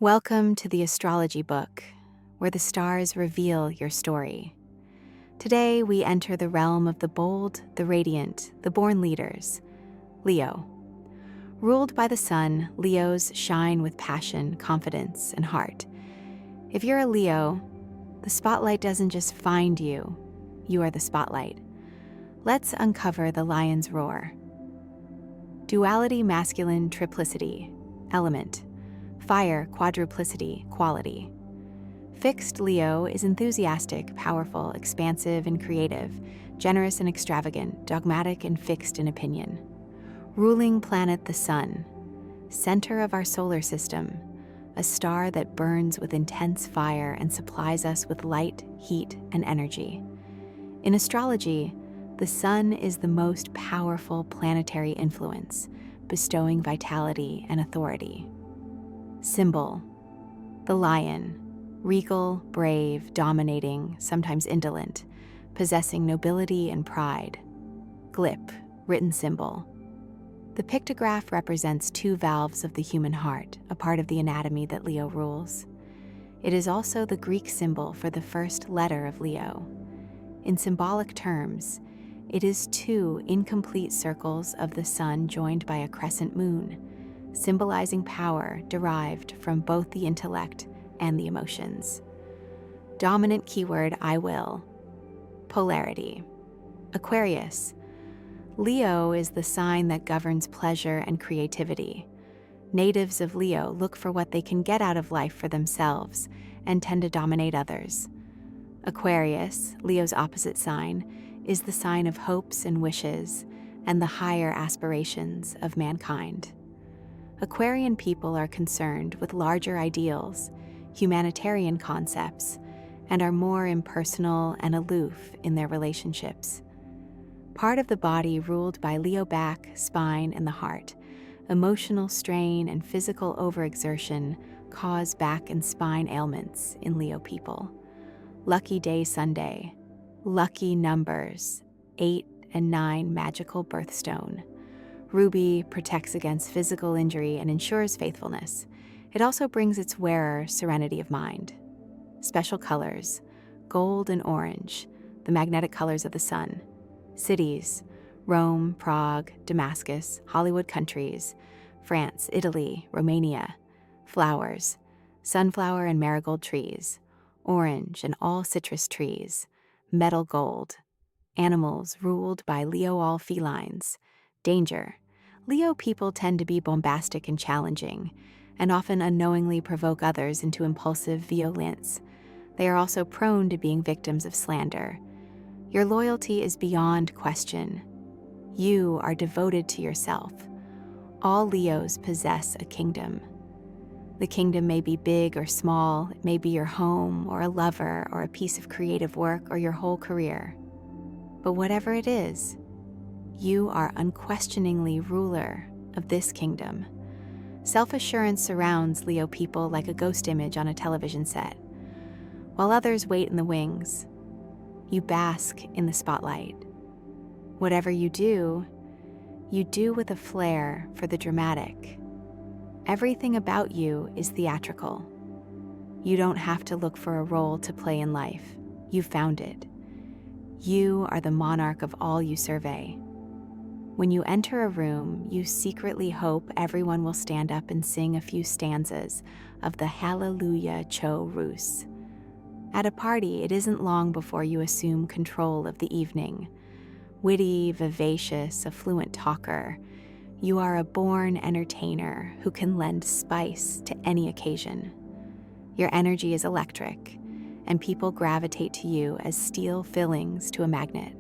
Welcome to the Astrology Book, where the stars reveal your story. Today, we enter the realm of the bold, the radiant, the born leaders, Leo. Ruled by the sun, Leos shine with passion, confidence, and heart. If you're a Leo, the spotlight doesn't just find you, you are the spotlight. Let's uncover the lion's roar. Duality, masculine, triplicity, element. Fire, quadruplicity, quality. Fixed Leo is enthusiastic, powerful, expansive, and creative, generous and extravagant, dogmatic and fixed in opinion. Ruling planet the sun, center of our solar system, a star that burns with intense fire and supplies us with light, heat, and energy. In astrology, the sun is the most powerful planetary influence, bestowing vitality and authority. Symbol: the lion, regal, brave, dominating, sometimes indolent, possessing nobility and pride. Glyph, written symbol. The pictograph represents two valves of the human heart, a part of the anatomy that Leo rules. It is also the Greek symbol for the first letter of Leo. In symbolic terms, it is two incomplete circles of the sun joined by a crescent moon, symbolizing power derived from both the intellect and the emotions. Dominant keyword: I will. Polarity. Aquarius. Leo is the sign that governs pleasure and creativity. Natives of Leo look for what they can get out of life for themselves and tend to dominate others. Aquarius, Leo's opposite sign, is the sign of hopes and wishes and the higher aspirations of mankind. Aquarian people are concerned with larger ideals, humanitarian concepts, and are more impersonal and aloof in their relationships. Part of the body ruled by Leo: back, spine, and the heart. Emotional strain and physical overexertion cause back and spine ailments in Leo people. Lucky day Sunday. Lucky numbers: 8 and 9, magical birthstone. Ruby protects against physical injury and ensures faithfulness. It also brings its wearer serenity of mind. Special colors: gold and orange, the magnetic colors of the sun. Cities: Rome, Prague, Damascus, Hollywood countries, France, Italy, Romania. Flowers: sunflower and marigold trees, orange and all citrus trees, metal gold. Animals ruled by Leo: all felines. Danger: Leo people tend to be bombastic and challenging, and often unknowingly provoke others into impulsive violence. They are also prone to being victims of slander. Your loyalty is beyond question. You are devoted to yourself. All Leos possess a kingdom. The kingdom may be big or small. It may be your home or a lover or a piece of creative work or your whole career. But whatever it is, you are unquestioningly ruler of this kingdom. Self-assurance surrounds Leo people like a ghost image on a television set. While others wait in the wings, you bask in the spotlight. Whatever you do with a flair for the dramatic. Everything about you is theatrical. You don't have to look for a role to play in life. You found it. You are the monarch of all you survey. When you enter a room, you secretly hope everyone will stand up and sing a few stanzas of the Hallelujah Cho Rus. At a party, it isn't long before you assume control of the evening. Witty, vivacious, a fluent talker, you are a born entertainer who can lend spice to any occasion. Your energy is electric, and people gravitate to you as steel fillings to a magnet.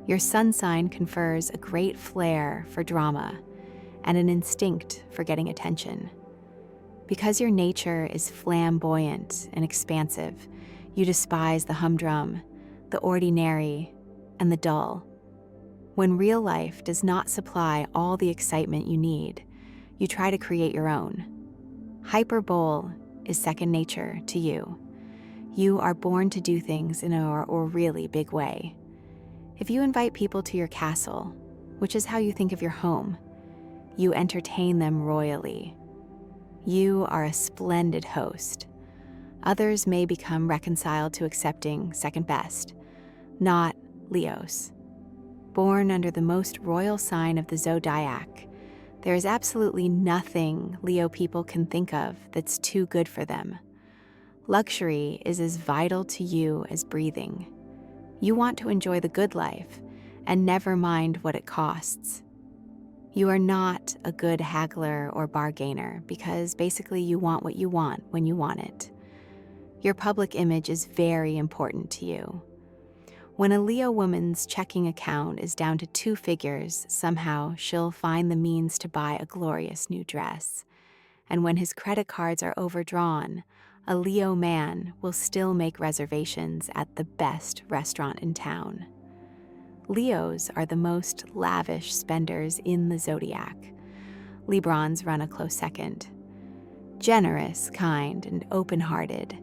Your sun sign confers a great flair for drama and an instinct for getting attention. Because your nature is flamboyant and expansive, you despise the humdrum, the ordinary, and the dull. When real life does not supply all the excitement you need, you try to create your own. Hyperbole is second nature to you. You are born to do things in a really big way. If you invite people to your castle, which is how you think of your home, you entertain them royally. You are a splendid host. Others may become reconciled to accepting second best, not Leos. Born under the most royal sign of the zodiac, there is absolutely nothing Leo people can think of that's too good for them. Luxury is as vital to you as breathing. You want to enjoy the good life and never mind what it costs. You are not a good haggler or bargainer because basically you want what you want when you want it. Your public image is very important to you. When a Leo woman's checking account is down to 2 figures, somehow she'll find the means to buy a glorious new dress. And when his credit cards are overdrawn, a Leo man will still make reservations at the best restaurant in town. Leos are the most lavish spenders in the zodiac. Librans run a close second. Generous, kind, and open-hearted,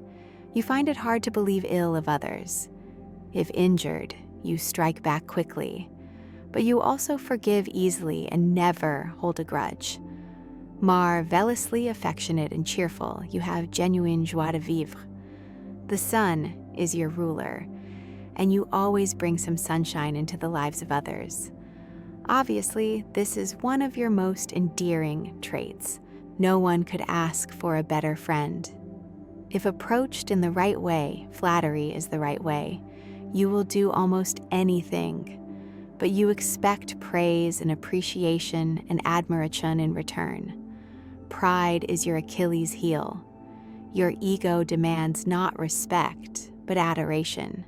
you find it hard to believe ill of others. If injured, you strike back quickly, but you also forgive easily and never hold a grudge. Marvelously affectionate and cheerful, you have genuine joie de vivre. The sun is your ruler, and you always bring some sunshine into the lives of others. Obviously, this is one of your most endearing traits. No one could ask for a better friend. If approached in the right way, flattery is the right way. You will do almost anything, but you expect praise and appreciation and admiration in return. Pride is your Achilles heel. Your ego demands not respect, but adoration.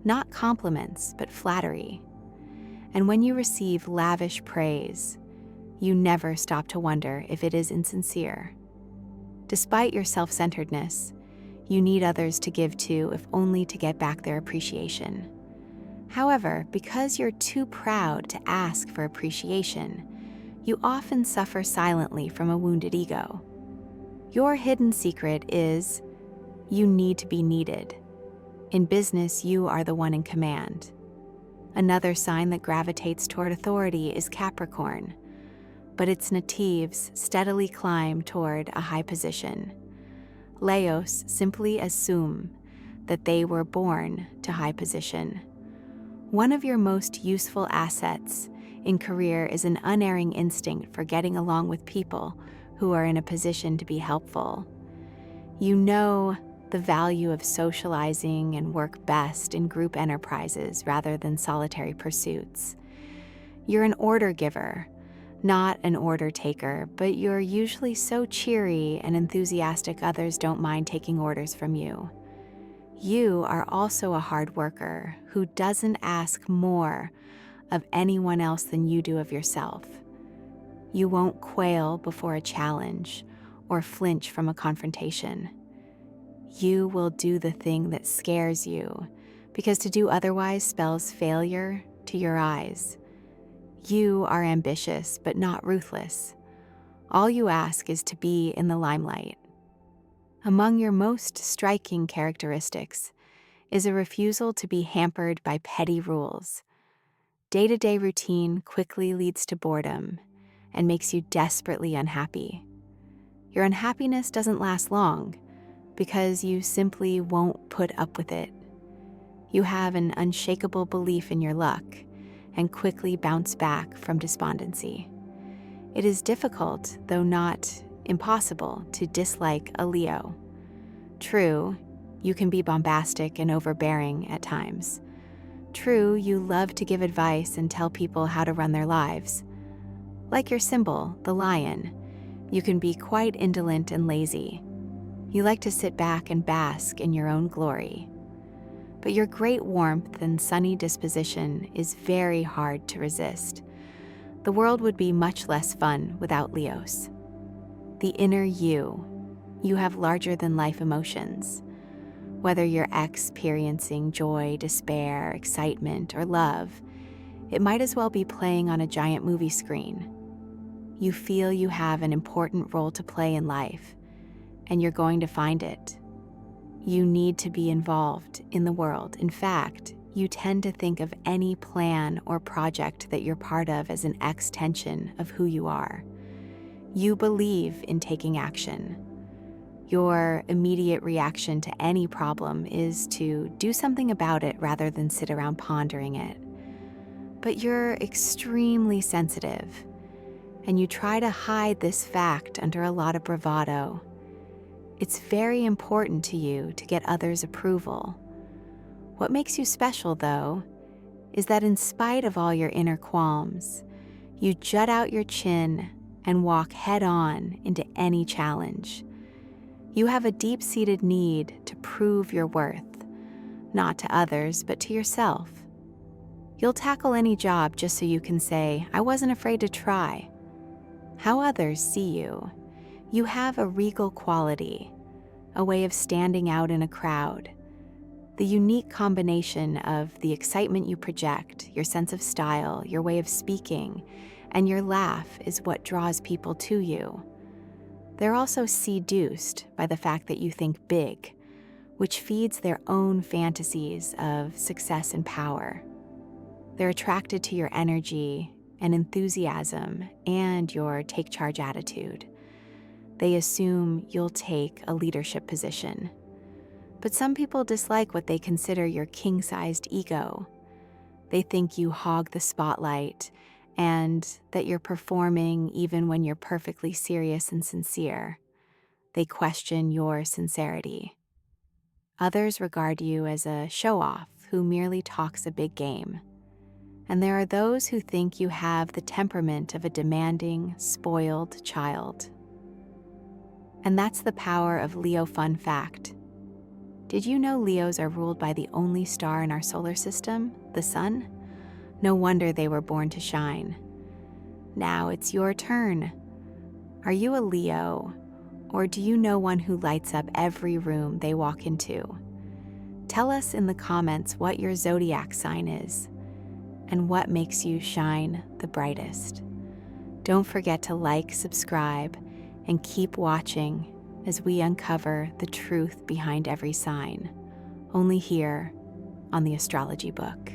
Not compliments, but flattery. And when you receive lavish praise, you never stop to wonder if it is insincere. Despite your self-centeredness, you need others to give to, if only to get back their appreciation. However, because you're too proud to ask for appreciation, you often suffer silently from a wounded ego. Your hidden secret is you need to be needed. In business, you are the one in command. Another sign that gravitates toward authority is Capricorn, but its natives steadily climb toward a high position. Leos simply assume that they were born to high position. One of your most useful assets in career is an unerring instinct for getting along with people who are in a position to be helpful. You know the value of socializing and work best in group enterprises rather than solitary pursuits. You're an order giver, not an order taker, but you're usually so cheery and enthusiastic others don't mind taking orders from you. You are also a hard worker who doesn't ask more of anyone else than you do of yourself. You won't quail before a challenge or flinch from a confrontation. You will do the thing that scares you, because to do otherwise spells failure to your eyes. You are ambitious, but not ruthless. All you ask is to be in the limelight. Among your most striking characteristics is a refusal to be hampered by petty rules. Day-to-day routine quickly leads to boredom and makes you desperately unhappy. Your unhappiness doesn't last long because you simply won't put up with it. You have an unshakable belief in your luck and quickly bounce back from despondency. It is difficult, though not impossible, to dislike a Leo. True, you can be bombastic and overbearing at times. True, you love to give advice and tell people how to run their lives. Like your symbol, the lion, you can be quite indolent and lazy. You like to sit back and bask in your own glory. But your great warmth and sunny disposition is very hard to resist. The world would be much less fun without Leos. The inner you have larger-than-life emotions. Whether you're experiencing joy, despair, excitement, or love, it might as well be playing on a giant movie screen. You feel you have an important role to play in life, and you're going to find it. You need to be involved in the world. In fact, you tend to think of any plan or project that you're part of as an extension of who you are. You believe in taking action. Your immediate reaction to any problem is to do something about it rather than sit around pondering it. But you're extremely sensitive, and you try to hide this fact under a lot of bravado. It's very important to you to get others' approval. What makes you special, though, is that in spite of all your inner qualms, you jut out your chin and walk head-on into any challenge. You have a deep-seated need to prove your worth, not to others, but to yourself. You'll tackle any job just so you can say, "I wasn't afraid to try." How others see you, you have a regal quality, a way of standing out in a crowd. The unique combination of the excitement you project, your sense of style, your way of speaking, and your laugh is what draws people to you. They're also seduced by the fact that you think big, which feeds their own fantasies of success and power. They're attracted to your energy and enthusiasm and your take charge attitude. They assume you'll take a leadership position. But some people dislike what they consider your king-sized ego. They think you hog the spotlight and that you're performing even when you're perfectly serious and sincere. They question your sincerity. Others regard you as a show-off who merely talks a big game. And there are those who think you have the temperament of a demanding, spoiled child. And that's the power of Leo fun fact. Did you know Leos are ruled by the only star in our solar system, the sun? No wonder they were born to shine. Now it's your turn. Are you a Leo, or do you know one who lights up every room they walk into? Tell us in the comments what your zodiac sign is and what makes you shine the brightest. Don't forget to like, subscribe, and keep watching as we uncover the truth behind every sign, only here on the Astrology Book.